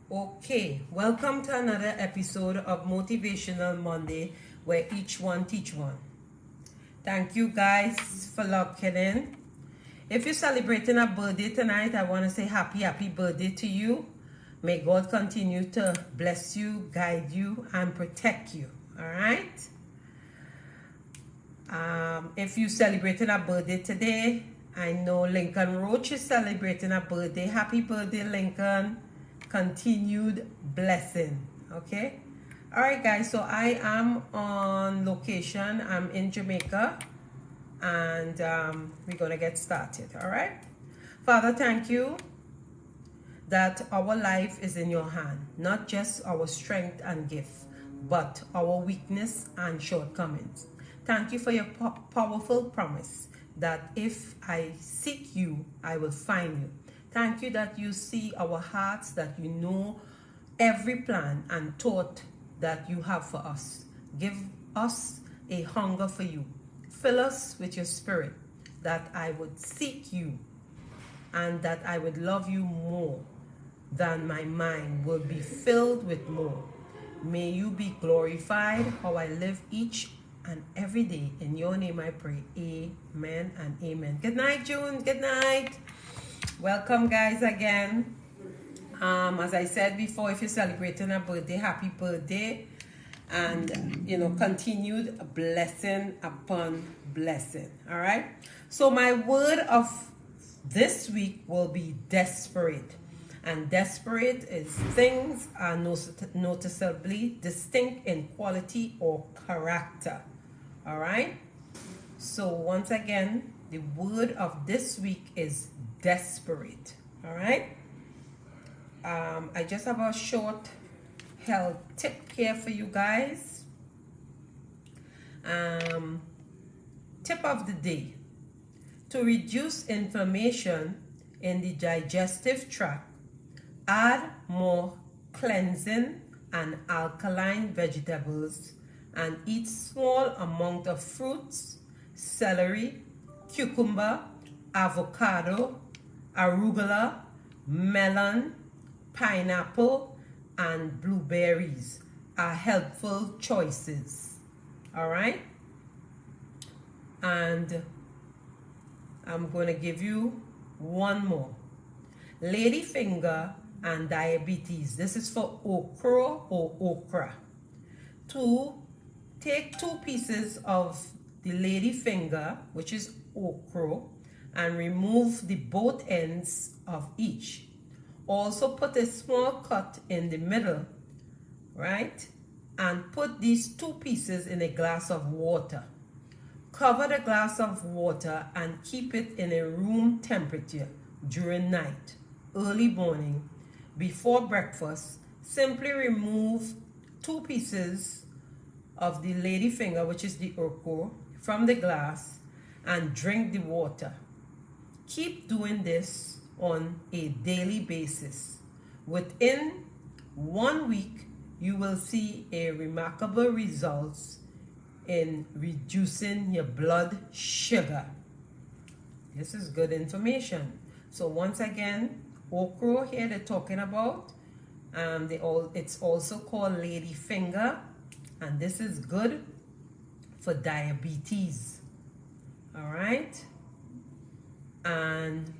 Okay, welcome to another episode of Motivational Monday, where each one teach one. Thank you guys for locking in. If you're celebrating a birthday tonight, I want to say happy birthday to you. May God continue to bless you, guide you, and protect you. All right. If you're celebrating a birthday today, I know Lincoln Roach is celebrating a birthday. Happy birthday, Lincoln. Continued blessing. Okay. All right, guys. So I am on location. I'm in Jamaica, and we're gonna get started. All right. Father, thank you that our life is in your hand, not just our strength and gift, but our weakness and shortcomings. Thank you for your powerful promise that if I seek you, I will find you. Thank you that you see our hearts, that you know every plan and thought that you have for us. Give us a hunger for you. Fill us with your spirit, that I would seek you and that I would love you more than my mind will be filled with more. May you be glorified how I live each and every day. In your name I pray. Amen and amen. Good night, June. Good night. Welcome, guys, again. As I said before, if you're celebrating a birthday, happy birthday. And, continued blessing upon blessing. All right. So my word of this week will be desperate. And desperate is things are noticeably distinct in quality or character. All right. So once again, the word of this week is desperate. All right. I just have a short health tip here for you guys. Tip of the day: to reduce inflammation in the digestive tract, add more cleansing and alkaline vegetables and eat small amount of fruits, celery, cucumber, avocado, arugula, melon, pineapple, and blueberries are helpful choices. All right. And I'm going to give you one more. Ladyfinger and diabetes. This is for okra or okra. Take 2 pieces of the ladyfinger, which is okra, and remove the both ends of each. Also put a small cut in the middle, right? And put these 2 pieces in a glass of water. Cover the glass of water and keep it in a room temperature during night, early morning. Before breakfast, simply remove 2 pieces of the ladyfinger, which is the okra, from the glass and drink the water. Keep doing this on a daily basis. Within 1 week, you will see a remarkable results in reducing your blood sugar. This is good information. So once again, okra here they're talking about. It's also called ladyfinger, and this is good for diabetes. All right. And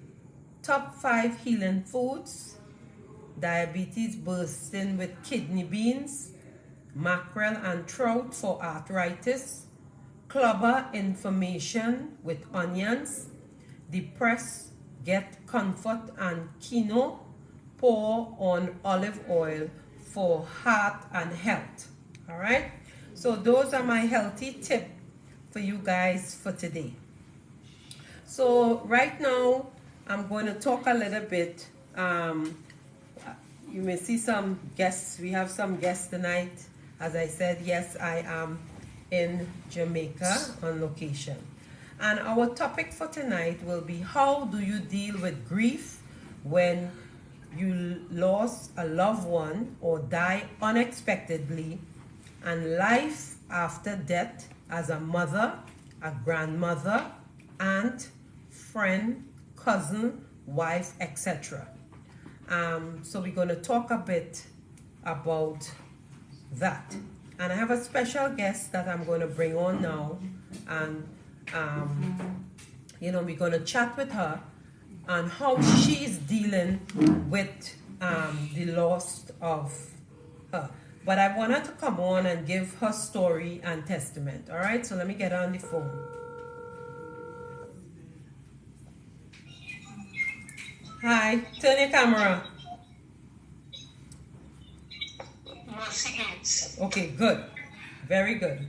top 5 healing foods: diabetes bursting with kidney beans, mackerel and trout for arthritis, clobber inflammation with onions, depressed get comfort and quinoa, pour on olive oil for heart and health. All right. So those are my healthy tips for you guys for today. So right now I'm going to talk a little bit. You may see some guests. We have some guests tonight. As I said, yes, I am in Jamaica on location. And our topic for tonight will be: how do you deal with grief when you lost a loved one or die unexpectedly, and life after death as a mother, a grandmother, aunt, friend, cousin, wife, etc. So we're going to talk a bit about that. And I have a special guest that I'm going to bring on now. And, you know, we're going to chat with her on how she's dealing with the loss of her. But I want her to come on and give her story and testament. All right, so let me get her on the phone. Hi, turn your camera. Okay, good. Very good.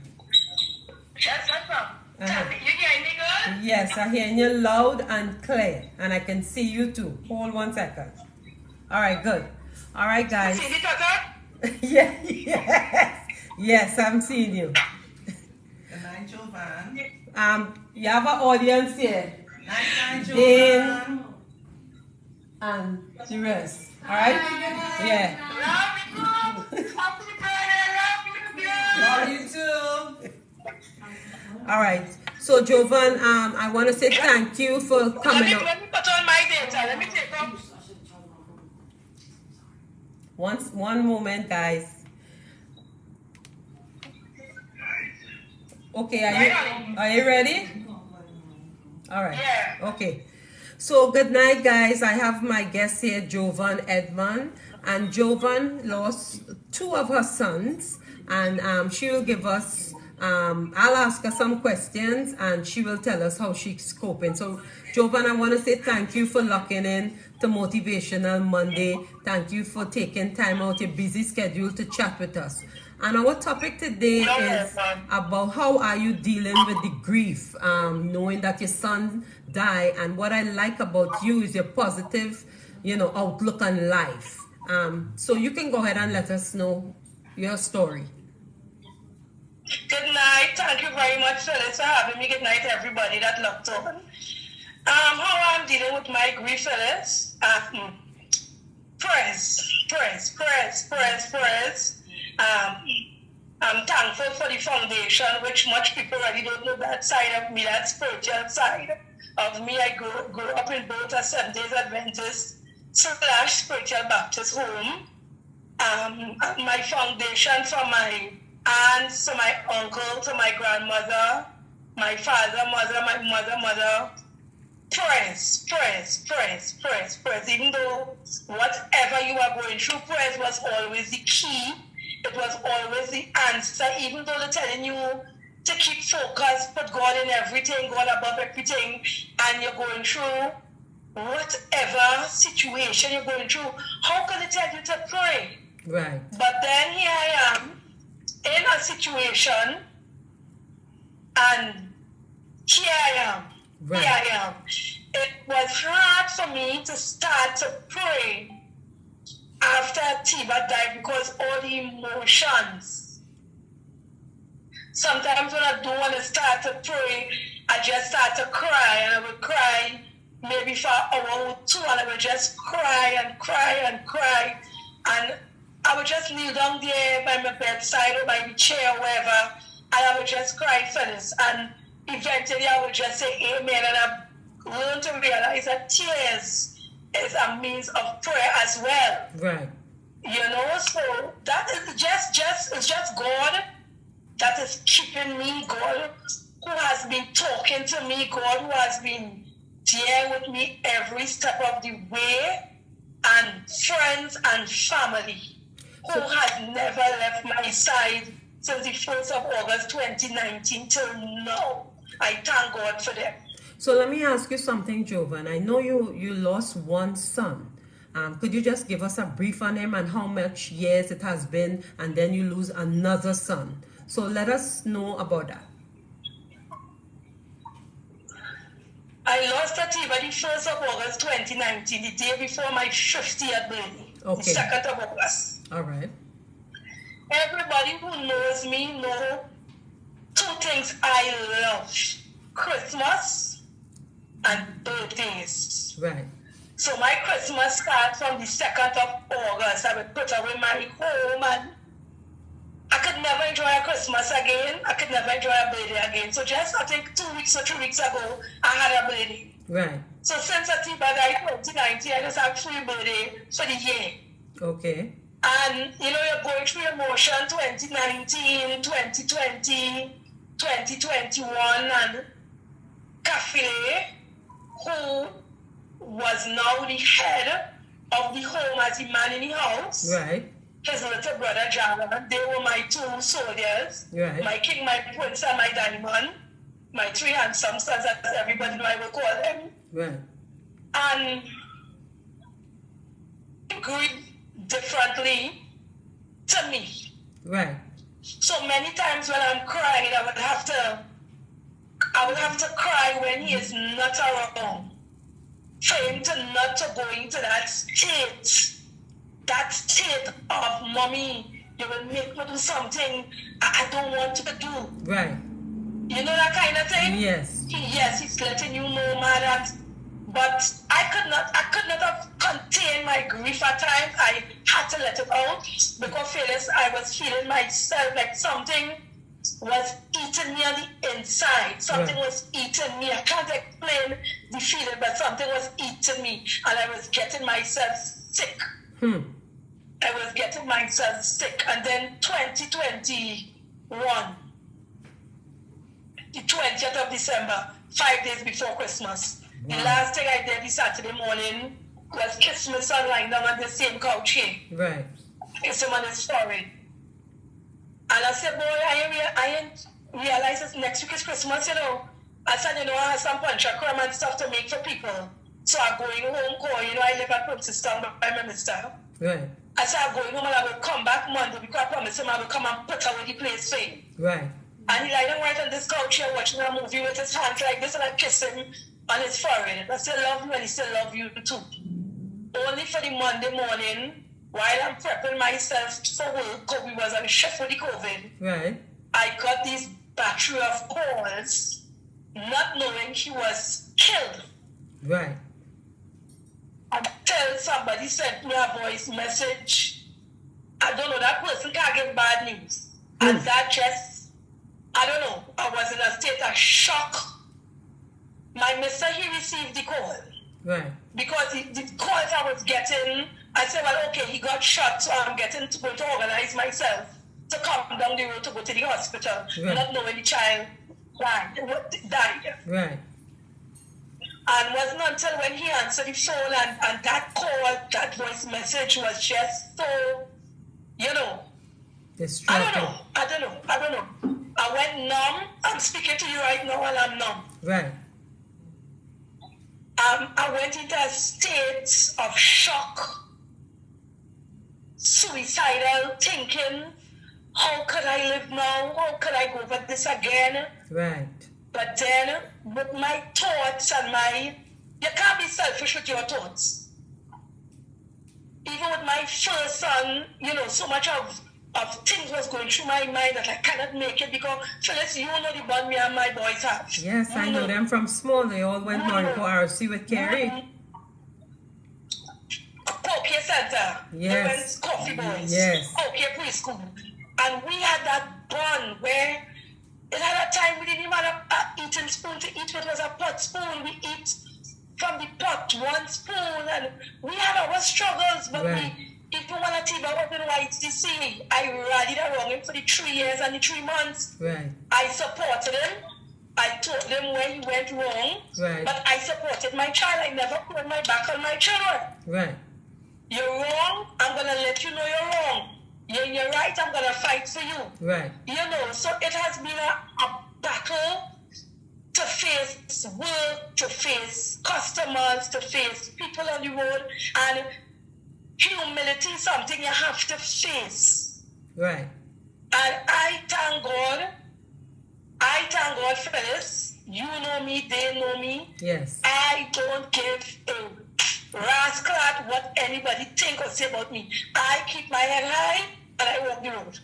Yes, what's up? You hear me good? Yes, I hear you loud and clear. And I can see you too. Hold 1 second. All right, good. All right, guys. You see me, Tata? Yes, I'm seeing you. Good night, Jovanne. You have an audience here. Night, Dane Jovanne. and the rest. All right? Yeah. Love you. Happy birthday. Love you. Love you too. All right. So, Jovanne, I want to say thank you for coming up. Let me put on my data. Let me take off. One moment, guys. Okay, are you ready? All right. Yeah. Okay. So good night, guys. I have my guest here, Jovanne Edmund, and Jovanne lost 2 of her sons, and she will give us. I'll ask her some questions, and she will tell us how she's coping. So, Jovanne, I want to say thank you for locking in to Motivational Monday. Thank you for taking time out your busy schedule to chat with us. And our topic today is about how are you dealing with the grief, knowing that your son died. And what I like about you is your positive, you know, outlook on life. So you can go ahead and let us know your story. Good night. Thank you very much, Phillia, for having me. Good night, everybody that locked on. How I'm dealing with my grief, Phillia? Prayers. I'm thankful for the foundation, which much people already don't know that side of me, that spiritual side of me. I grew up in both a Seventh-day Adventist / spiritual Baptist home. My foundation from my aunts to my uncle to my grandmother, my father, mother, my mother. Prayers. Even though whatever you are going through, prayers was always the key. It was always the answer, even though they're telling you to keep focus, put God in everything, God above everything, and you're going through whatever situation you're going through. How can they tell you to pray? Right. But then here I am in a situation, and here I am. Right. Here I am. It was hard for me to start to pray after Tiba died because all the emotions. Sometimes when I don't want to start to pray, I just start to cry, and I would cry maybe for an hour or 2, and I would just cry, and I would just kneel down there by my bedside or by the chair or wherever, and I would just cry for this, and eventually I would just say amen, and I learned to realize that tears is a means of prayer as well. Right. You know, so that is just God that is keeping me, God who has been talking to me, God who has been there with me every step of the way, and friends and family who has never left my side since the 1st of August 2019 till now. I thank God for them. So let me ask you something, Jovanne. I know you lost 1 son. Could you just give us a brief on him and how much years it has been, and then you lose another son? So let us know about that. I lost Atiba the 1st of August 2019, the day before my 50th birthday. Okay. The 2nd of August. All right. Everybody who knows me know 2 things I love: Christmas and birthdays. Right. So my Christmas starts from the 2nd of August. I would put away my home, and I could never enjoy a Christmas again. I could never enjoy a birthday again. So just, I think 2 weeks or 3 weeks ago, I had a birthday. Right. So since I died 2019, I just have 3 birthday for the year. Okay. And you know, you're going through emotion 2019, 2020, 2021, and Phillia, who was now the head of the home as the man in the house. Right. His little brother Jovanne, they were my 2 soldiers. Right. My king, my prince, and my diamond. My 3 handsome sons, as everybody know I will call them. Right. And agreed differently to me. Right. So many times when I'm crying, I would have to cry when he is not around. For him to not to go into that state of, mommy, you will make me do something I don't want to do. Right. You know that kind of thing? Yes. Yes, he's letting you know, man, that. But I could not have contained my grief at times. I had to let it out because Phyllis, I was feeling myself like something was eating me on the inside. Something was eating me. I can't explain the feeling, but something was eating me, and I was getting myself sick. I was getting myself sick, and then 2021, the 20th of December, 5 days before Christmas. The last thing I did the Saturday morning was kiss my son lying down on the same couch here. Right. Kiss him on his forehead. And I said, boy, I ain't realize this next week is Christmas, you know. I said, you know, I have some punch and crumb and stuff to make for people. So I'm going home, you know, I live at Princeton by my mister. Right. I said, I'm going home and I will come back Monday because I promised him I will come and put away the place for him. Right. And he lying right on this couch here watching a movie with his hands like this, and I kissed him on his forehead. I still love you and he still love you too. Only for the Monday morning, while I'm prepping myself for work, because we was on a shift with the COVID, right, I got this battery of calls, not knowing he was killed. Right. Until somebody sent me a voice message. I don't know, that person can't give bad news. And that just, I don't know, I was in a state of shock. My mister, he received the call. Right. Because the calls I was getting, I said, well, okay, he got shot, so I'm getting to go to organize myself to come down the road to go to the hospital, not knowing the child died. Right. And it wasn't until when he answered the phone and that call, that voice message was just so, you know, I don't know. I went numb. I'm speaking to you right now and I'm numb. Right. I went into a state of shock, suicidal, thinking, how could I live now? How could I go over this again? Right. But then, with my thoughts and you can't be selfish with your thoughts. Even with my first son, you know, so much of things was going through my mind that I cannot make it because, Phyllis, you know the bond me and my boys have. Yes, I know them from small. They all went on to RC with Carrie. Poké Center. Yes. They went Coffee Boys. Yes. Poké Preschool. And we had that bond where it had a time we didn't even have a eating spoon to eat. It was a pot spoon. We eat from the pot, one spoon. And we had our struggles, but even when I think about what YTC, I rallied around him for the 3 years and the 3 months. Right. I supported him. I told him where he went wrong. Right. But I supported my child. I never put my back on my children. Right. You're wrong, I'm going to let you know you're wrong. You're right, I'm going to fight for you. Right. You know, so it has been a battle to face work, to face customers, to face people on the road. And humility is something you have to face. Right. And I thank God for this. You know me, they know me. Yes. I don't give a rascal at what anybody think or say about me. I keep my head high and I walk the road.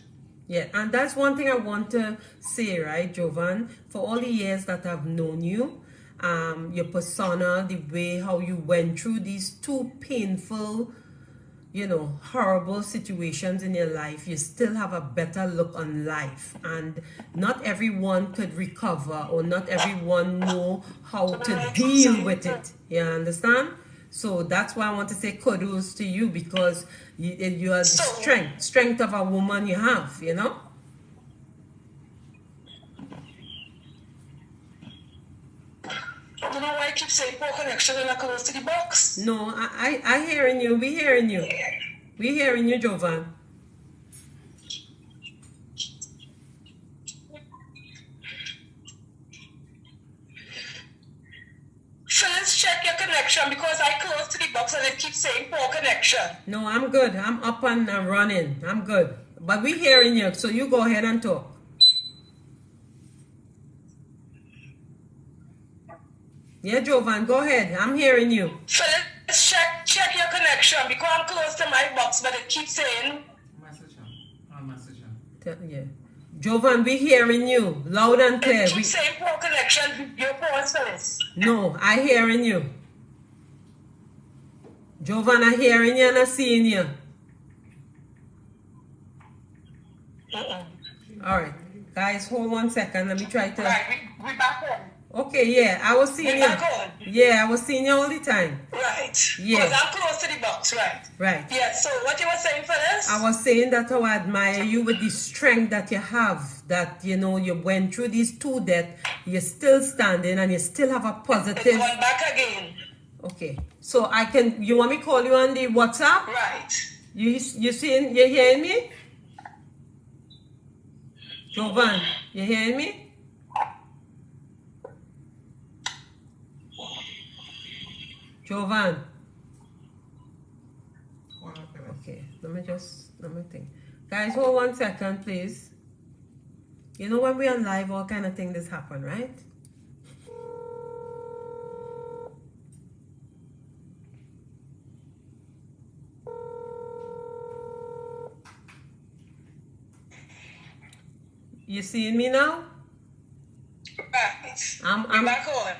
Yeah, and that's one thing I want to say, right, Jovanne? For all the years that I've known you, your persona, the way how you went through these two painful, you know, horrible situations in your life, you still have a better look on life. And not everyone could recover, or not everyone know how to deal with it. You understand? So that's why I want to say kudos to you, because you are the strength of a woman you have, you know? I don't know why I keep saying poor connection and I close to the box. No, I hearing you. We hearing you. We hearing you, Jovanne. Phyllis, check your connection, because I close to the box and it keeps saying poor connection. No, I'm good. I'm up and running. I'm good. But we hearing you, so you go ahead and talk. Yeah, Jovanne, go ahead. I'm hearing you. Phyllis, check your connection, because I'm close to my box, but it keeps saying... Yeah. Jovanne, we hearing you. Loud and clear. It keeps saying poor connection. Your pause, Phyllis. No, I hearing you. Jovanne, I hearing you and I seeing you. All right. Guys, hold 1 second. Let me try to... Right, we back home. Okay, yeah, I was seeing you. Yeah, I was seeing you all the time. Right. Yeah. Because I'm close to the box, right? Right. Yeah, so what you were saying, Phyllis? I was saying that I admire you with the strength that you have, that, you know, you went through these 2 deaths, you're still standing, and you still have a positive... It's going back again. Okay. So you want me to call you on the WhatsApp? Right. You hearing me? Jovanne, you hearing me? Jovanne. Okay, let me think. Guys, hold 1 second, please. You know when we're on live, all kind of thing this happen, right? You seeing me now? Right.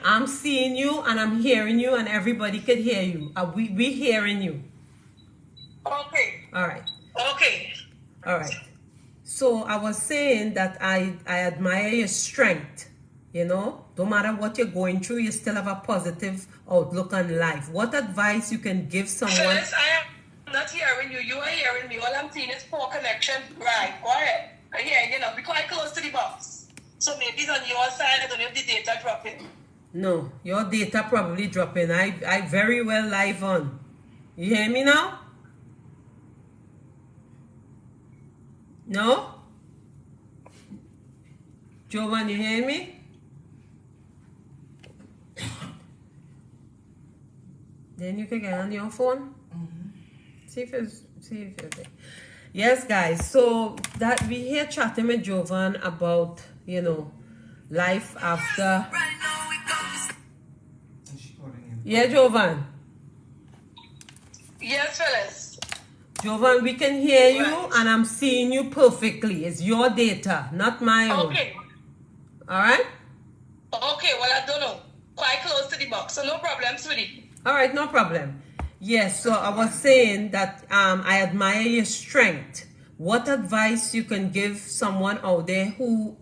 I'm seeing you and I'm hearing you, and everybody can hear you. We hearing you. Okay. All right. Okay. All right. So I was saying that I admire your strength. You know, no matter what you're going through, you still have a positive outlook on life. What advice you can give someone? Phyllis, I am not hearing you. You are hearing me. All I'm seeing is poor connection. Right. Go ahead. I hear you know, because I close to the box. So maybe it's on your side. I don't know if the data dropping. No, your data probably dropping. I very well live on. You hear me now? No? Jovanne, you hear me? Then you can get on your phone. See if it's there. Yes, guys. So that we here chatting with Jovanne about, you know, life after. Yeah, Jovanne. Yes, Phyllis. Jovanne, we can hear you, and I'm seeing you perfectly. It's your data, not my own. Okay. All right? Okay, well, I don't know. Quite close to the box, so no problem, sweetie. All right, no problem. Yes, so I was saying that I admire your strength. What advice you can give someone out there who,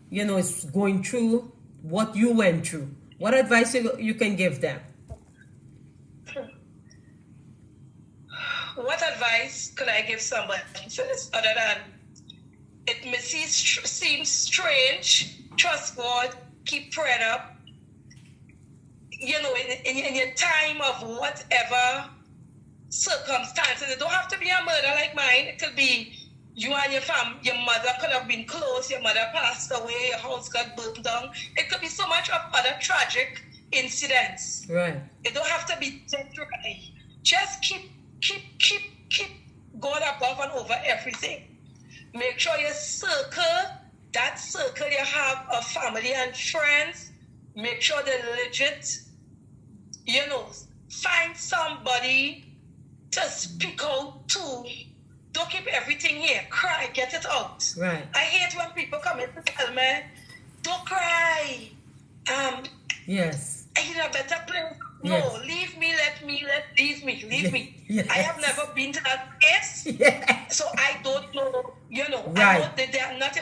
you know, is going through what you went through? What advice you can give them? What advice could I give somebody other than it may seem strange, trust God, keep praying up. You know, in your time of whatever circumstances, it don't have to be a murder like mine. It could be you and your family, your mother could have been close, your mother passed away, your house got burnt down. It could be so much of other tragic incidents. Right. It don't have to be temporary. Just keep God above and over everything. Make sure you that circle you have of family and friends. Make sure they're legit. You know, find somebody to speak out to. Don't keep everything here. Cry, get it out. Right. I hate when people come in to tell me, don't cry. Yes. I'm in a better place. Yes. No, leave me, let these leave me, leave me. Yes. I have never been to that place, so I don't know, you know. Right. I know that they are not,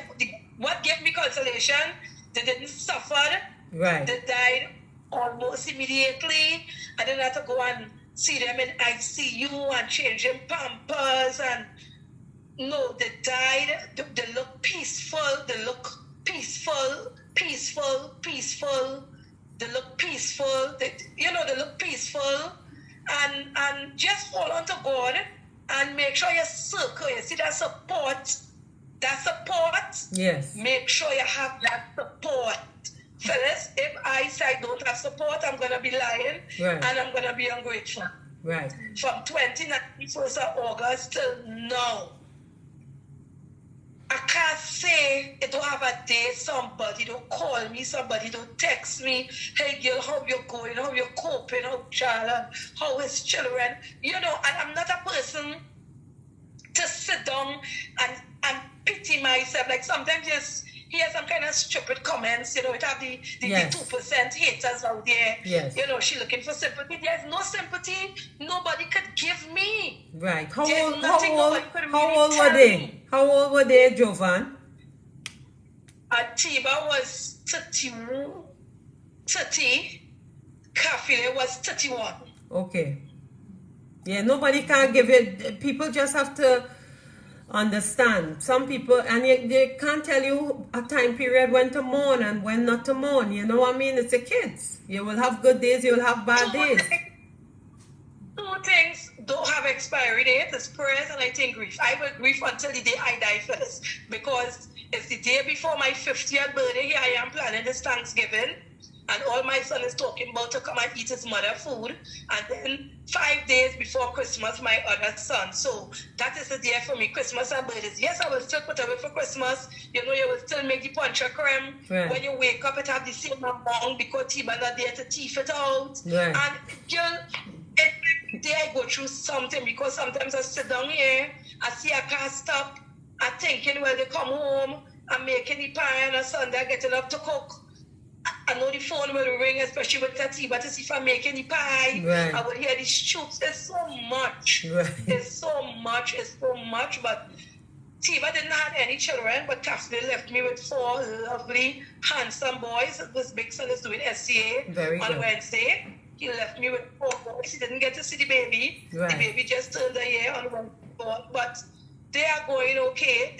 what gave me consolation, they didn't suffer, right. they died almost immediately. I didn't have to go and see them in ICU and change them pampers, and no, they died. They look peaceful, they look peaceful. They look peaceful. They look peaceful. And just hold on to God and make sure you circle. You see that support? That support? Yes. Make sure you have that support. Fellas, if I say I don't have support, I'm going to be lying. Right. And I'm going to be ungrateful. Right. From 1st of August till now, I can't say it don't have a day somebody don't call me, somebody don't text me, hey girl, how you going, how you coping, how child, how is children, you know. And I'm not a person to sit down and pity myself. Like sometimes you hear some kind of stupid comments, you know, it have the 2% haters out there. Yes. You know, she looking for sympathy. There's no sympathy nobody could give me. Right. How old were they, Jovanne? Atiba was 30, Phillia was 31. Okay. Yeah, nobody can give it. People just have to understand. Some people, and they can't tell you a time period when to mourn and when not to mourn. You know what I mean? It's the kids. You will have good days, you will have bad days. Two things don't have expiry date. It's prayers and I think grief. I will grieve until the day I die first, because it's the day before my 50th birthday. Here I am planning this Thanksgiving, and all my son is talking about to come and eat his mother food, and then 5 days before Christmas, my other son. So that is the day for me, Christmas and birthdays. Yes, I will still put away for Christmas. You know, you will still make the punch creme. Right. When you wake up, it have the same amount because Tiba not there to teeth it out. Right. And every day I go through something, because sometimes I sit down here, I see I can't stop. I'm thinking, well, they come home, I'm making the pie on a Sunday, getting up to cook. I know the phone will ring, especially with Tatiba, to see if I'm making the pie. Right. I will hear the shoots. It's so much. Right. It's so much. But Tiba didn't have any children, but Catherine left me with 4 lovely, handsome boys. This big son is doing SCA on Wednesday. He left me with 4 boys. He didn't get to see the baby. Right. The baby just turned a year on Wednesday. But they are going okay.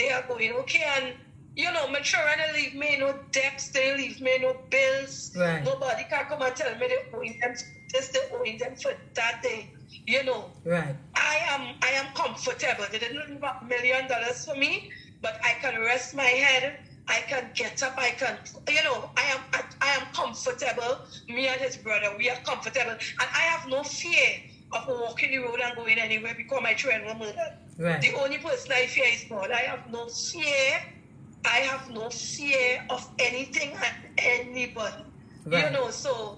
And you know, my children leave me no debts, they leave me no bills. Right. Nobody can come and tell me they're owing them this, they're owing them for that day. You know. Right. I am comfortable. They didn't leave $1 million for me, but I can rest my head. I can get up. I can, you know, I am comfortable. Me and his brother, we are comfortable, and I have no fear of walking the road and going anywhere because my children were murdered. Right. The only person I fear is God. I have no fear. I have no fear of anything and anybody. Right. You know, so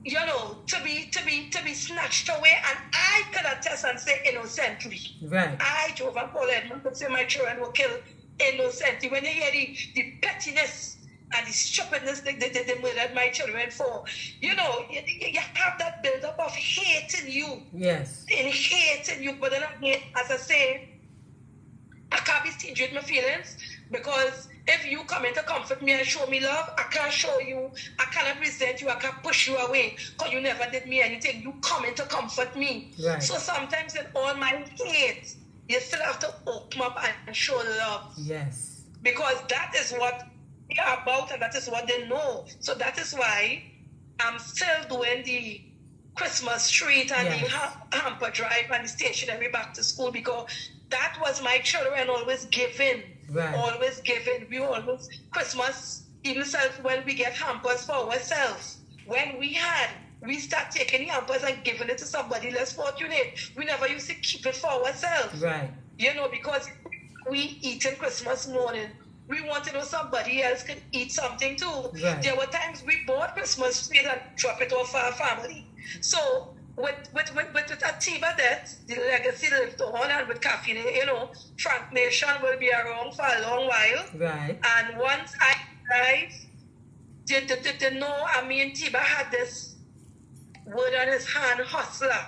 you know, to be snatched away, and I could attest and say innocently. Right. I, Jovanne Edmund, could say my children were killed innocently. When you hear the pettiness and the stupidness they murdered my children for, you know, you have that build-up of hate in you. Yes. In hate in you, but then again, as I say, I can't be stingy with my feelings, because if you come in to comfort me and show me love, I can't show you, I cannot present you, I can't push you away, because you never did me anything. You come in to comfort me. Right. So sometimes in all my hate, you still have to open up and show love. Yes. Because that is what they are about, and that is what they know. So that is why I'm still doing the Christmas street and the hamper drive and the stationery back to school, because that was my children always giving. Right. Always giving. We always, Christmas, even when we get hampers for ourselves, when we start taking the hampers and giving it to somebody less fortunate. We never used to keep it for ourselves. Right. You know, because we eat in Christmas morning, we want to know somebody else can eat something too. Right. There were times we bought Christmas trees and drop it off for our family. So with Atiba death, the legacy lived on, and with Caffeine, you know, Frank Nation will be around for a long while. Right. And once I died, they know, I mean, Tiba had this word on his hand, hustler.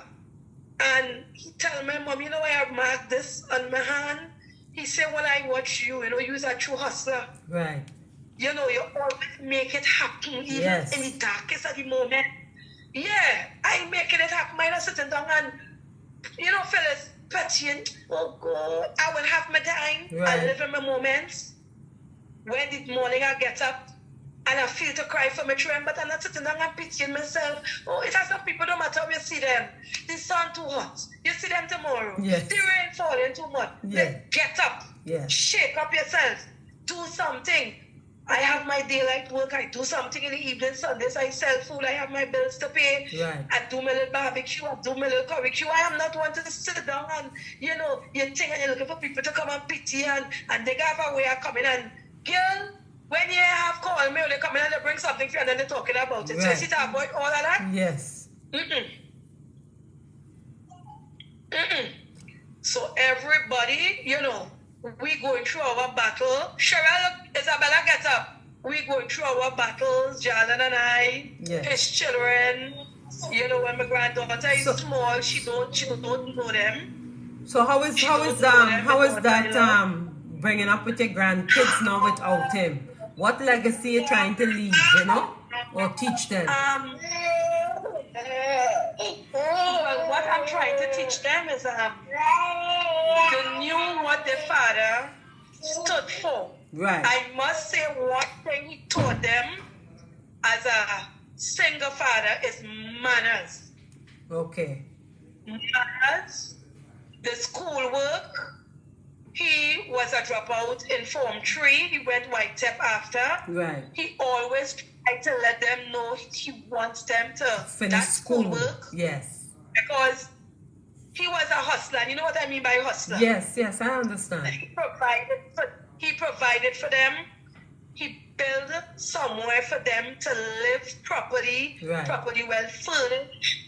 And he tell my mom, you know, I have marked this on my hand. He said, when I watch you, you know, you're a true hustler. Right. You know, you always make it happen, even in the darkest of the moment. Yeah, I making it happen. I'm sitting down and, you know, fellas, patient. Oh, God, I will have my time. Right. I live in my moments. When the morning I get up, and I feel to cry for my children, but I'm not sitting down and pitying myself. Oh, it has some people, no matter how you see them. The sun too hot. You see them tomorrow. Yes. The rain falling too much. Yes. Get up. Yes. Shake up yourself. Do something. I have my daylight work. I do something in the evening. Sundays I sell food. I have my bills to pay. Right. I do my little barbecue. I do my little curry. I am not one to sit down and, you know, you think and you're looking for people to come and pity and they have a way of coming and, girl, when you have called me, they come in and they bring something for you and then they're talking about it. Right. So you see to avoid all of that? Yes. So everybody, you know, we going through our battle. Cheryl, Isabella, get up. We going through our battles, Jalan and I, his children. You know, when my granddaughter is small, she don't know them. So how is that bringing up with your grandkids now without him? What legacy you trying to leave, you know, or teach them? Well, what I'm trying to teach them is they knew what their father stood for. Right. I must say one thing he taught them as a single father is manners. Okay. Manners, the schoolwork. He was a dropout in Form 3. He went white tap after. Right. He always tried to let them know he wants them to finish that schoolwork. Yes. Because he was a hustler. And you know what I mean by hustler? Yes, I understand. He provided for them. He built somewhere for them to live properly, properly well furnished.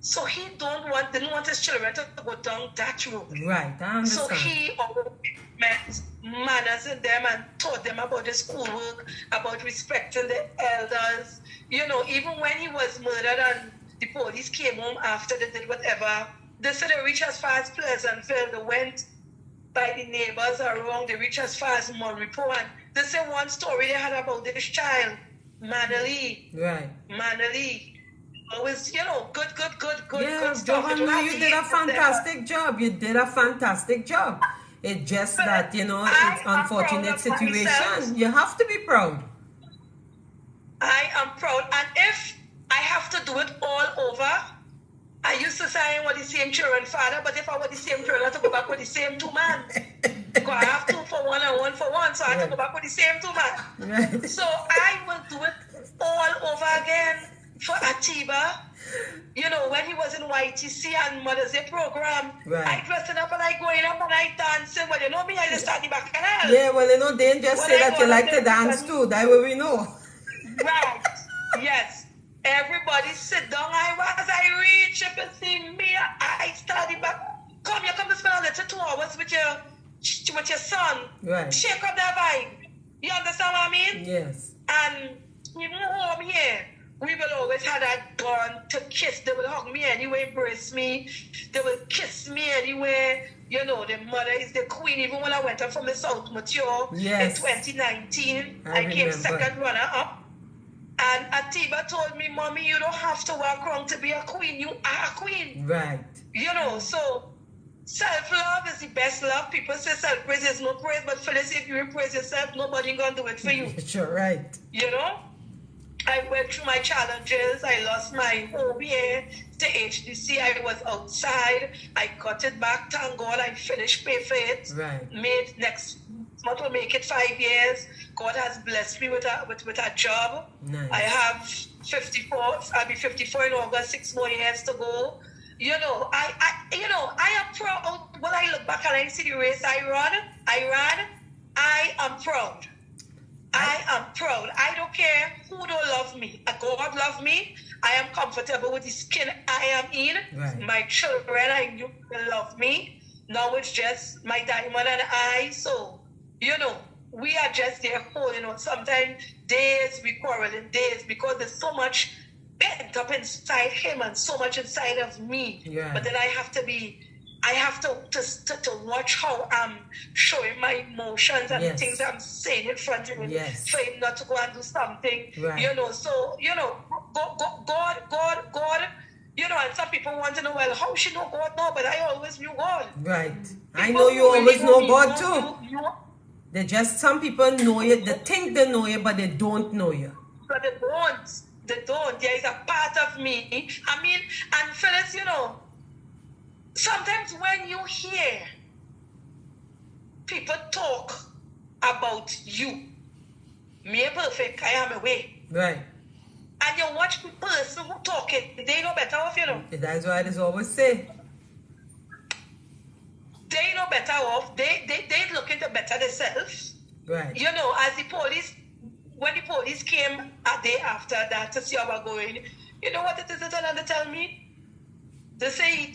So he didn't want his children to go down that road. Right, I understand. So he always met manners in them and taught them about the schoolwork, about respecting the elders. You know, even when he was murdered and the police came home after they did whatever, they said they reached as far as Pleasantville. They went by the neighbors around. They reached as far as Monrepo. And they said one story they had about this child, Manali. Right. Manali. Always, you know, good yeah, stuff. Jovanne, you did a fantastic job. You did a fantastic job. It's just that, you know, it's an unfortunate situation. You have to be proud. I am proud. And if I have to do it all over, I used to say I was the same children father, but if I was the same children, I have to go back with the same two men. Because I have 2 for 1 and 1 for 1, so I have to go back with the same 2 men. Right. So I will do it all over again. For Atiba, you know, when he was in YTC and Mother's Day program, I dressing up and I going up and I dancing. Well, you know me, I just start the bacchanal. Yeah, well, you know, they just say that you like to dance too. That way we know. Right. Yes. Everybody sit down. I reach up and see me. I started back. Come, you come to spend a little 2 hours with your son. Right. Shake up that vibe. You understand what I mean? Yes. And even home here, we will always have that bond to kiss. They will hug me anyway, embrace me. They will kiss me anyway. You know, the mother is the queen. Even when I went up from the South Mature in 2019, I came second runner-up. And Atiba told me, Mommy, you don't have to walk around to be a queen. You are a queen. Right. You know, so self-love is the best love. People say self-praise is no praise, but Phyllis, if you praise yourself, nobody going to do it for you. You're right. You know? I went through my challenges. I lost my home here to HDC. I was outside. I got it back. Thank God I finished pay for it. Right. Made next month will make it 5 years. God has blessed me with a job. Nice. I have 54. I'll be 54 in August. 6 more years to go. You know, I am proud. When I look back and I see the race I ran. I am proud. I am proud. I don't care who don't love me. God love me. I am comfortable with the skin I am in. Right. My children, I knew they love me. Now it's just my diamond and I. So, you know, we are just there holding on. Sometimes days we quarrel in days because there's so much pent up inside him and so much inside of me. Yeah. But then I have to watch how I'm showing my emotions and Yes. things I'm saying in front of him, Yes. for him not to go and do something. Right. You know, so, you know, God, you know, and some people want to know, well, how she know God? No, but I always knew God. Right. I People know you really always know me, God too. They just, some people know you, they think they know you, but they don't know you. But they don't. There is a part of me. I mean, and Phyllis, you know, sometimes when you hear people talk about you, me perfect, I am away. Right. And you watch the person who talking, they know better off, you know. That's why I always say. They know better off. They looking to better themselves. Right. You know, as the police, when the police came a day after that to see how we're going, you know what it is they tell me? They say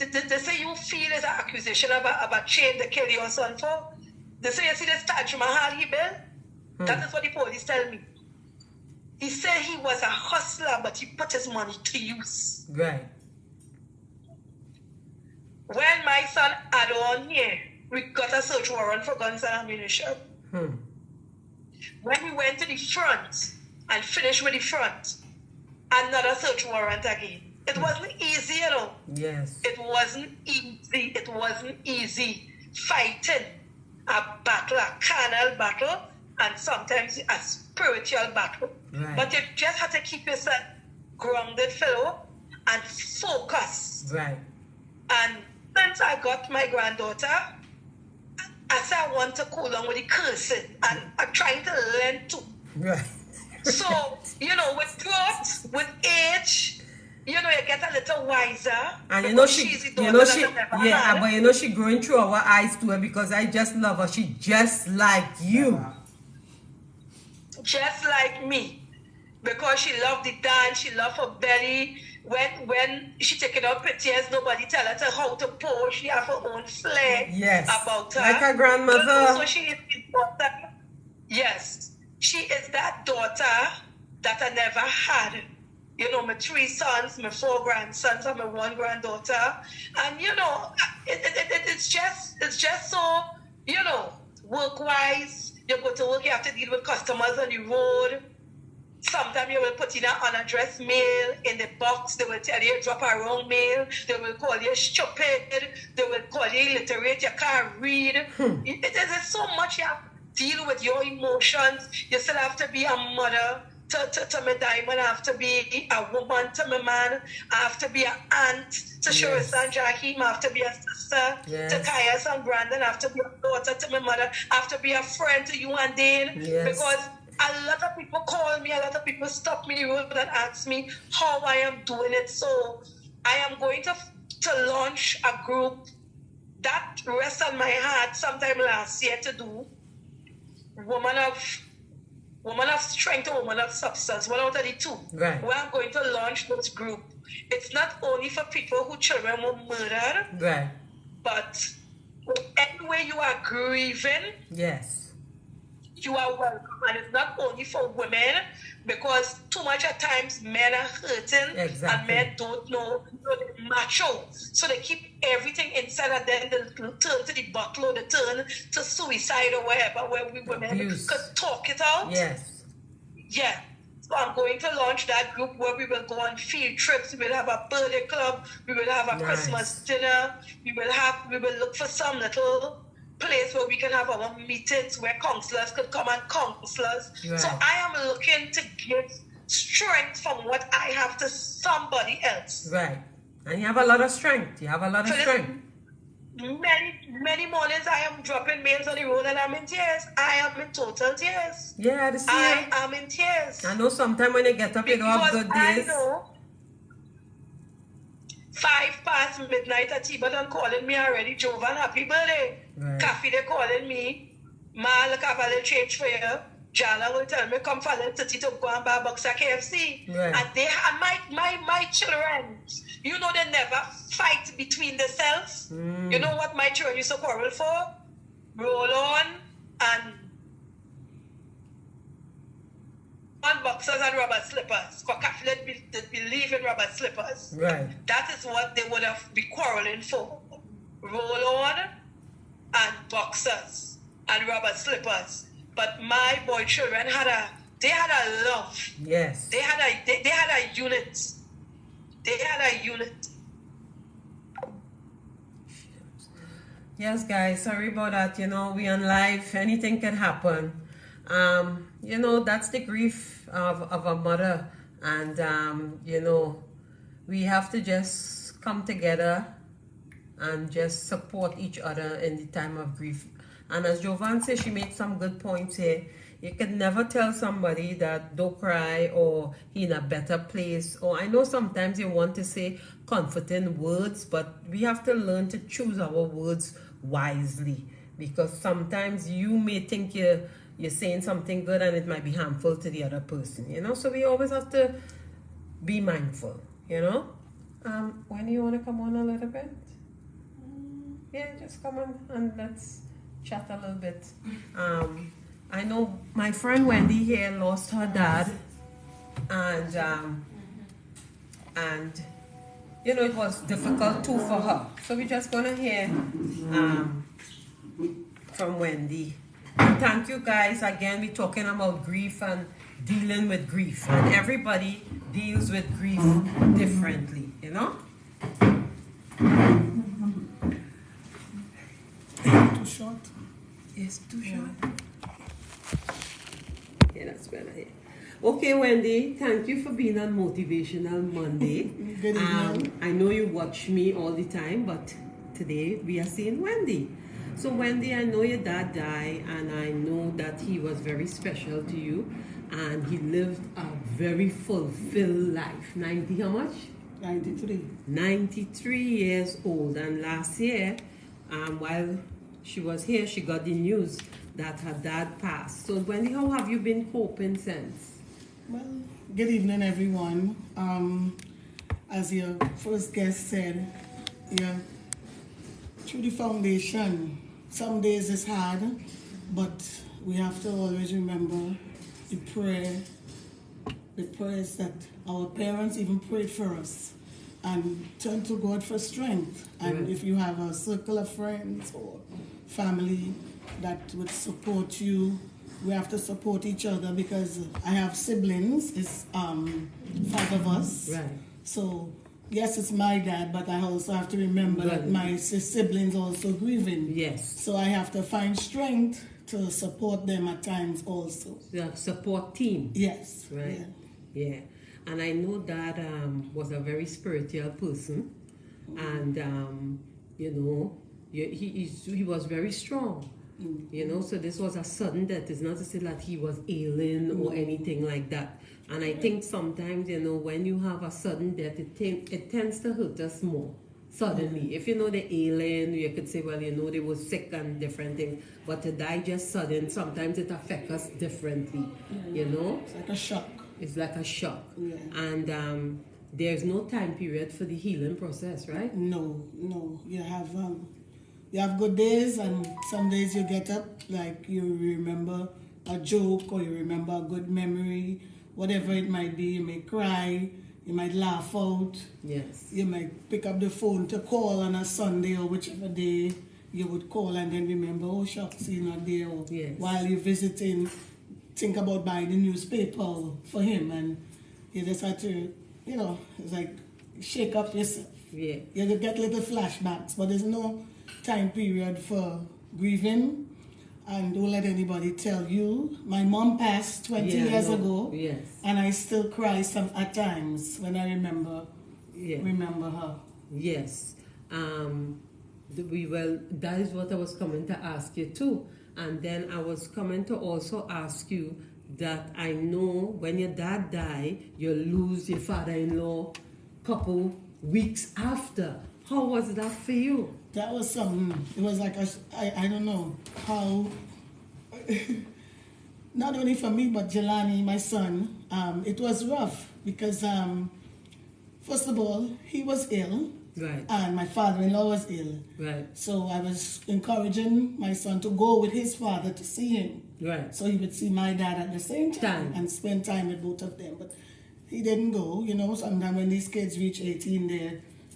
you feel it's an accusation of a chain they kill your son for. They say you see this Taj Mahal he built. That is what the police tell me. He said he was a hustler, but he put his money to use. Right. When my son had on here, we got a search warrant for guns and ammunition. When we went to the front and finished with the front, another search warrant again. It wasn't easy, you know. Yes. It wasn't easy. It wasn't easy fighting a battle, a carnal battle, and sometimes a spiritual battle. Right. But you just have to keep yourself grounded, fellow, and focus. Right. And since I got my granddaughter, I said I want to cool down with the cursing, and I'm trying to learn to. Right. So, you know, with growth, with age, you know, you get a little wiser. And you know had. but you know she growing through our eyes to her because I just love her. She just like you. Just like me. Because she loved the dance, she loved her belly. When she taking out pictures, nobody tell her how to pose. She have her own flair about her. Like her grandmother. So she is the daughter. Yes. She is that daughter that I never had. You know, my 3 sons, my 4 grandsons, and my 1 granddaughter. And, you know, it's just so, you know, work-wise, you go to work, you have to deal with customers on the road. Sometimes you will put in an unaddressed mail in the box. They will tell you drop a wrong mail. They will call you stupid. They will call you illiterate. You can't read. There's so much you have to deal with your emotions. You still have to be a mother to my diamond. I have to be a woman to my man. I have to be an aunt to Shirley and Jackie. I have to be a sister to Kaya and Brandon. I have to be a daughter to my mother. I have to be a friend to you and Dane. Because a lot of people call me, a lot of people stop me in the road and ask me how I am doing it. So I am going to launch a group that rests on my heart sometime last year to do woman of strength or woman of substance, one out of the 2. Right. Where I'm going to launch this group. It's not only for people who children were murdered, right, but anywhere you are grieving, yes, you are welcome. And it's not only for women, because too much at times men are hurting and men don't know, they're macho. So they keep everything inside and then they turn to the bottle or they turn to suicide or wherever, where we women could talk it out. Yes. Yeah. So I'm going to launch that group where we will go on field trips. We will have a birthday club. We will have a Christmas dinner. We will look for some little place where we can have our meetings where counselors could come and counsel us. Right. So I am looking to give strength from what I have to somebody else. Right. And you have a lot of strength. Many mornings I am dropping mails on the road and I'm in tears. I am in total tears. Yeah, I am in tears. I know sometimes when you get up, you don't have good days. I know 5 past midnight at T-Button calling me already. Jovanne, happy birthday. Right. Coffee, they calling me. Ma, look, I have a little change for you. Jana will tell me, come for a little titty to go and buy a box of KFC. Right. And my children, you know, they never fight between themselves. You know what my children used to quarrel for? Roll on and boxers and rubber slippers. Because Catholics believe in rubber slippers. Right. That is what they would have been quarreling for. Roll-on and boxers and rubber slippers. But my boy children had a love. Yes. They had a unit. They had a unit. Yes, guys, sorry about that. You know, we on live, anything can happen. You know, that's the grief of a mother. And, you know, we have to just come together and just support each other in the time of grief. And as Jovanne said, she made some good points here. You can never tell somebody that don't cry or he in a better place. Or I know sometimes you want to say comforting words, but we have to learn to choose our words wisely. Because sometimes you may think you're saying something good and it might be harmful to the other person, you know. So we always have to be mindful, you know. When you want to come on a little bit? Yeah, just come on and let's chat a little bit. I know my friend Wendy here lost her dad, and you know, it was difficult too for her. So we're just gonna hear from Wendy. And thank you guys again. We're talking about grief and dealing with grief, and everybody deals with grief differently, you know. Too short? Yes, too short. Okay, that's better here. Okay, Wendy, thank you for being on Motivational Monday. Good evening. I know you watch me all the time, but today we are seeing Wendy. So Wendy, I know your dad died, and I know that he was very special to you, and he lived a very fulfilled life. 90, how much? 93. 93 years old. And last year, while she was here, she got the news that her dad passed. So Wendy, how have you been coping since? Well, good evening, everyone. As your first guest said, yeah, through the foundation, some days it's hard, but we have to always remember the prayers that our parents even prayed for us, and turn to God for strength. And Right. if you have a circle of friends or family that would support you, we have to support each other, because I have siblings. It's 5 of us. Right. So yes, it's my dad, but I also have to remember Right. that my siblings also grieving. Yes. So I have to find strength to support them at times also. The support team. Yes. Right. Yeah. Yeah. And I know Dad was a very spiritual person, and you know, he was very strong. You know, so this was a sudden death. It's not to say that he was ailing or anything like that. And I think sometimes, you know, when you have a sudden death, it tends to hurt us more suddenly. If you know they're ailing, you could say, well, you know, they were sick and different things. But to die just sudden, sometimes it affects us differently, you know. It's like a shock. It's like a shock. Yeah. And there's no time period for the healing process, right? No. You have good days, and some days you get up, like you remember a joke or you remember a good memory, whatever it might be. You may cry, you might laugh out. Yes. You might pick up the phone to call on a Sunday or whichever day you would call, and then remember, oh shucks, he's not there. Or Yes. while you're visiting, think about buying the newspaper for him, and you just have to, you know, it's like shake up yourself. Yeah. You get little flashbacks, but there's no time period for grieving. And don't let anybody tell you. My mom passed 20 years ago. Yes. And I still cry at times when I remember her. Yes. That is what I was coming to ask you too. And then I was coming to also ask you that I know when your dad died, you lose your father-in-law couple weeks after. How was that for you? That was something. It was like, I don't know how, not only for me, but Jelani, my son, it was rough because, first of all, he was ill. Right. And my father-in-law was ill. Right. So I was encouraging my son to go with his father to see him. Right. So he would see my dad at the same time and spend time with both of them. But he didn't go, you know. Sometimes when these kids reach 18,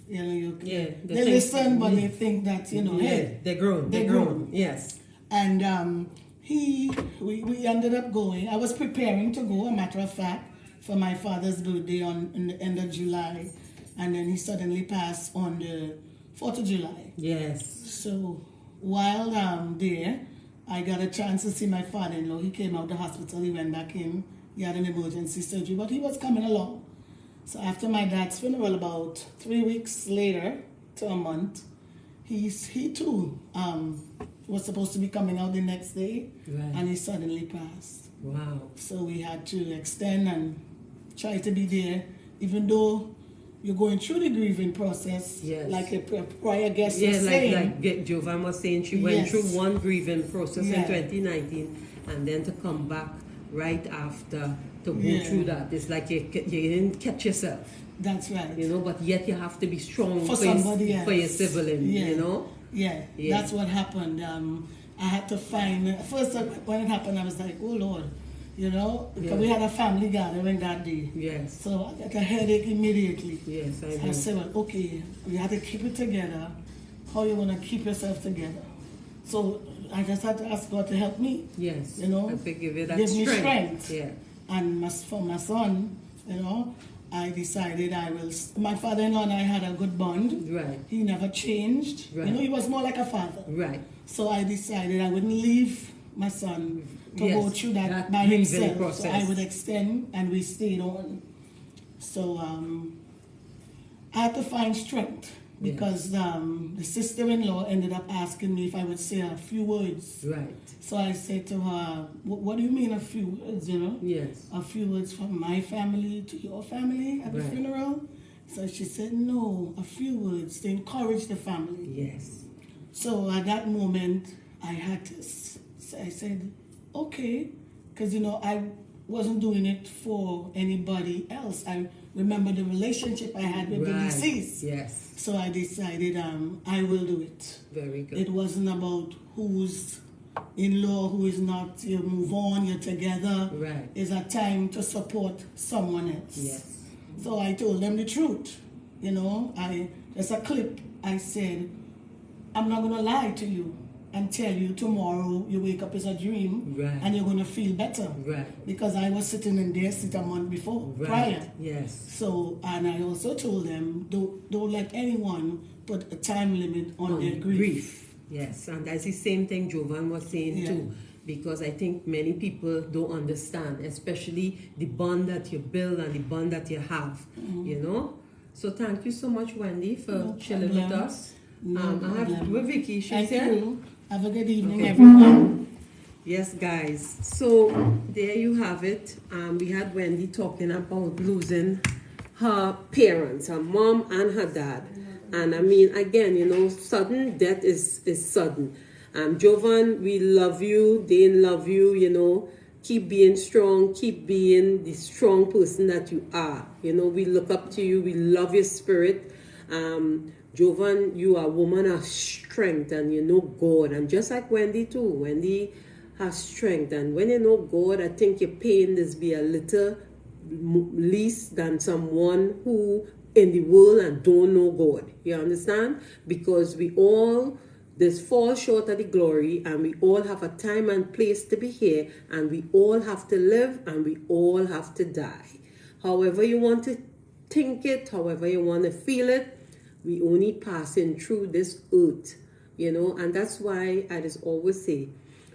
they listen, but they think that, you know, hey, they're grown. They're grown. Yes. And we ended up going. I was preparing to go, a matter of fact, for my father's birthday in the end of July. And then he suddenly passed on the 4th of July. Yes. So while there, I got a chance to see my father-in-law. He came out of the hospital. He went back in. He had an emergency surgery, but he was coming along. So after my dad's funeral, about 3 weeks later to a month, he too was supposed to be coming out the next day, and he suddenly passed. Wow. So we had to extend and try to be there, even though you're going through the grieving process, like a prior guest was saying. Like Jovanne was saying, she went through one grieving process in 2019, and then to come back right after to go through that. It's like you didn't catch yourself. That's right. You know, but yet you have to be strong for somebody else. For your sibling, you know? Yeah, that's what happened. I had to find, first when it happened, I was like, oh Lord, you know, because we had a family gathering that day. Yes. So I got a headache immediately. Yes, I know. I said, well, okay, we had to keep it together. How you want to keep yourself together? So I just had to ask God to help me. Yes. You know, give you that give strength. me strength. Yeah. And for my son, you know, I decided I will. My father-in-law and I had a good bond. Right. He never changed. Right. You know, he was more like a father. Right. So I decided I wouldn't leave my son to go through that by himself. Process. So I would extend, and we stayed on. So I had to find strength because the sister-in-law ended up asking me if I would say a few words. Right. So I said to her, what do you mean a few words, you know? Yes. A few words from my family to your family at the funeral? So she said, no, a few words to encourage the family. Yes. So at that moment, I had to, I said, okay, because, you know, I wasn't doing it for anybody else. I remember the relationship I had with the deceased. Yes. So I decided I will do it. Very good. It wasn't about who's in-law, who is not. You move on, you're together. Right. It's a time to support someone else. Yes. So I told them the truth. You know, there's a clip. I said, I'm not going to lie to you and tell you tomorrow you wake up as a dream and you're going to feel better. Right. Because I was sitting in their seat a month before, prior. Yes. So, and I also told them, don't let anyone put a time limit on their grief. Yes, and that's the same thing Jovanne was saying too. Because I think many people don't understand, especially the bond that you build and the bond that you have, you know. So thank you so much, Wendy, for chilling with us. I have with Vicky. She's here. Thank you. Have a good evening, everyone. Yes, guys. So there you have it. We had Wendy talking about losing her parents, her mom and her dad. And I mean, again, you know, sudden death is sudden. Jovanne, we love you. They love you, you know. Keep being strong. Keep being the strong person that you are. You know, we look up to you. We love your spirit. Jovanne, you are a woman of strength and you know God. And just like Wendy too. Wendy has strength. And when you know God, I think your pain is be a little less than someone who in the world and don't know God. You understand? Because we all fall short of the glory, and we all have a time and place to be here, and we all have to live, and we all have to die. However you want to think it, however you want to feel it, we only passing through this earth, you know. And that's why I just always say,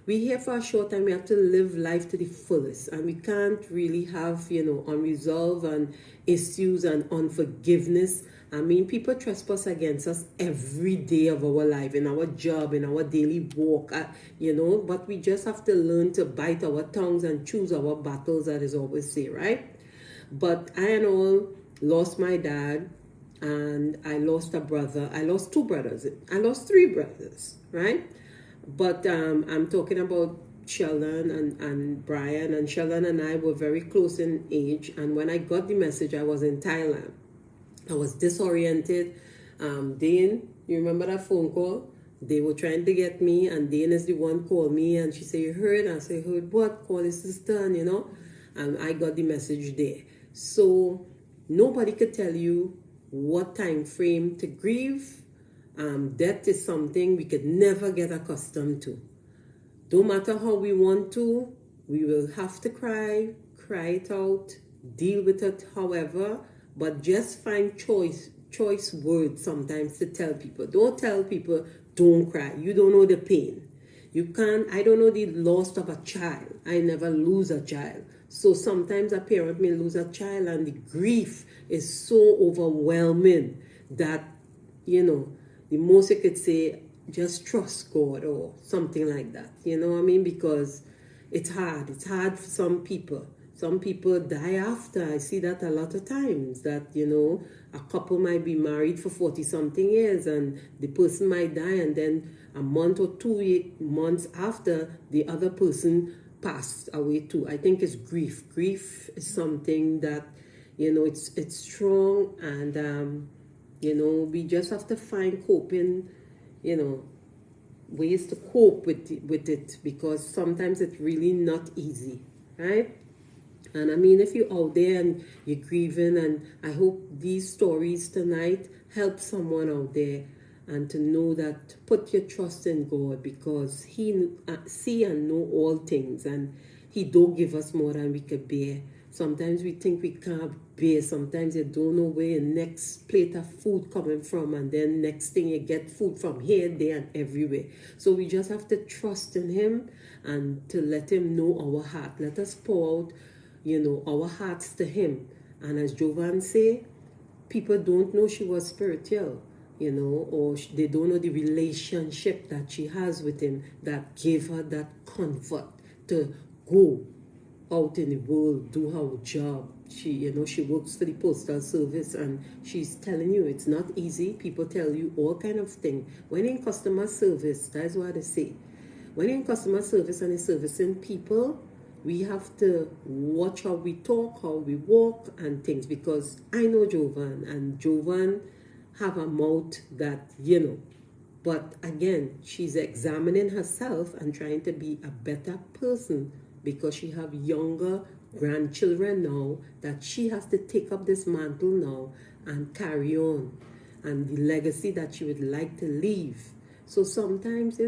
we're here for a short time. We have to live life to the fullest, and we can't really have, you know, unresolved and issues and unforgiveness. I mean, people trespass against us every day of our life, in our job, in our daily walk, you know, but we just have to learn to bite our tongues and choose our battles, as I always say, right? But I and all lost my dad, and I lost a brother. I lost two brothers. I lost three brothers, right? But I'm talking about Sheldon and Brian, and Sheldon and I were very close in age. And when I got the message, I was in Thailand. I was disoriented. Dane, you remember that phone call? They were trying to get me, and Dane is the one called me, and she said, you heard? And I said, heard what? Call his sister, and and I got the message there. So nobody could tell you what time frame to grieve. Death is something we could never get accustomed to. Don't matter how we want to, we will have to cry it out, deal with it however, but just find choice words sometimes to tell people. Don't tell people, don't cry. You don't know the pain. I don't know the loss of a child. I never lose a child. So sometimes a parent may lose a child and the grief is so overwhelming that, the most you could say, just trust God or something like that. You know what I mean? Because it's hard. It's hard for some people. Some people die after. I see that a lot of times, that, a couple might be married for 40-something years and the person might die, and then a month or 2 months after, the other person passed away too. I think it's grief. Grief is something that, it's strong, and, we just have to find coping, ways to cope with it, because sometimes it's really not easy, right? And I mean, if you're out there and you're grieving, and I hope these stories tonight help someone out there, and to know that put your trust in God, because He see and know all things, and He don't give us more than we could bear. Sometimes we think we can't bear. Sometimes you don't know where your next plate of food coming from, and then next thing you get food from here, there, and everywhere. So we just have to trust in Him and to let Him know our heart. Let us pour out our hearts to Him. And as Jovanne say, people don't know she was spiritual, or they don't know the relationship that she has with Him that gave her that comfort to go out in the world, do her job. She works for the postal service, and she's telling you it's not easy. People tell you all kind of things. When in customer service, that's what they say. When in customer service and in servicing people, we have to watch how we talk, how we walk, and things, because I know Jovanne, and Jovanne have a mouth that, but again, she's examining herself and trying to be a better person, because she have younger grandchildren now that she has to take up this mantle now and carry on, and the legacy that she would like to leave. So sometimes,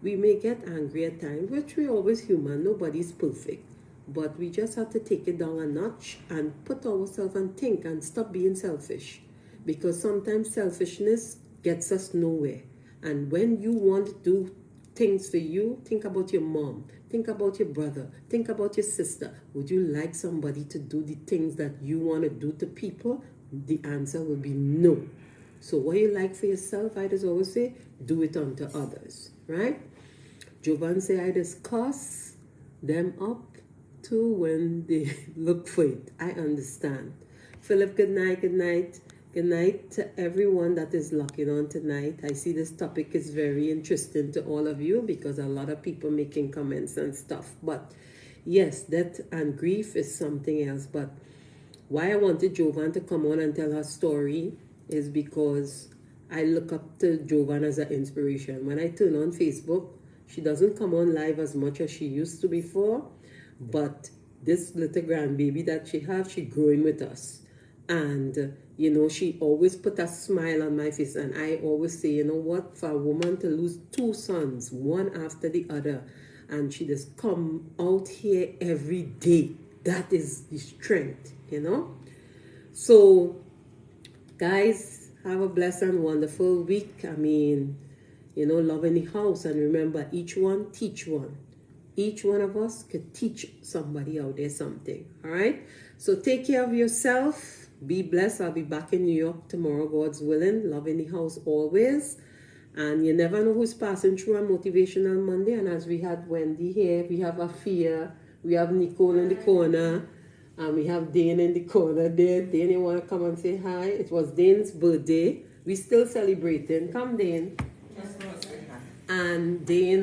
we may get angry at times, which we're always human. Nobody's perfect. But we just have to take it down a notch and put ourselves and think and stop being selfish. Because sometimes selfishness gets us nowhere. And when you want to do things for you, think about your mom, think about your brother, think about your sister. Would you like somebody to do the things that you want to do to people? The answer will be no. So what you like for yourself, I just always say, do it unto others, right? Jovanne say, I just cuss them up too when they look for it. I understand. Philip, good night, good night. Good night to everyone that is locking on tonight. I see this topic is very interesting to all of you, because a lot of people making comments and stuff. But yes, death and grief is something else. But why I wanted Jovanne to come on and tell her story is because I look up to Jovanne as an inspiration. When I turn on Facebook, she doesn't come on live as much as she used to before, but this little grandbaby that she has, she growing with us. And, she always put a smile on my face. And I always say, what, for a woman to lose 2 sons, one after the other, and she just come out here every day, that is the strength, So, guys, have a blessed and wonderful week. I mean, love in the house. And remember, each one teach one. Each one of us could teach somebody out there something. All right? So take care of yourself. Be blessed. I'll be back in New York tomorrow, God's willing. Love in the house always. And you never know who's passing through on Motivational Monday. And as we had Wendy here, we have Afia, we have Nicole in the corner, and we have Dane in the corner there. Dane, you want to come and say hi? It was Dane's birthday. We still celebrating. Come, Dane. And Dane,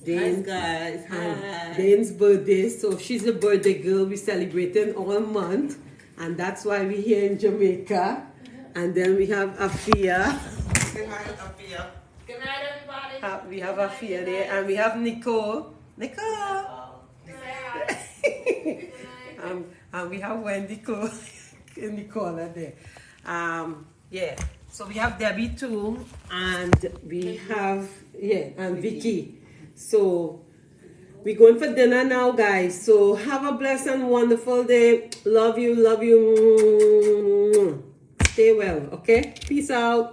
Hi guys, hi. Dane's birthday. So she's a birthday girl. We're celebrating all month. And that's why we're here in Jamaica. And then we have Afia. Say hi, Afia. Good night, everybody. We have Afia there. And we have Nicole. Nicole. And we have Wendy Cole in the corner there. Yeah. So we have Debbie too. And we have, and Vicky. So we're going for dinner now, guys. So have a blessed and wonderful day. Love you, love you. Stay well, okay? Peace out.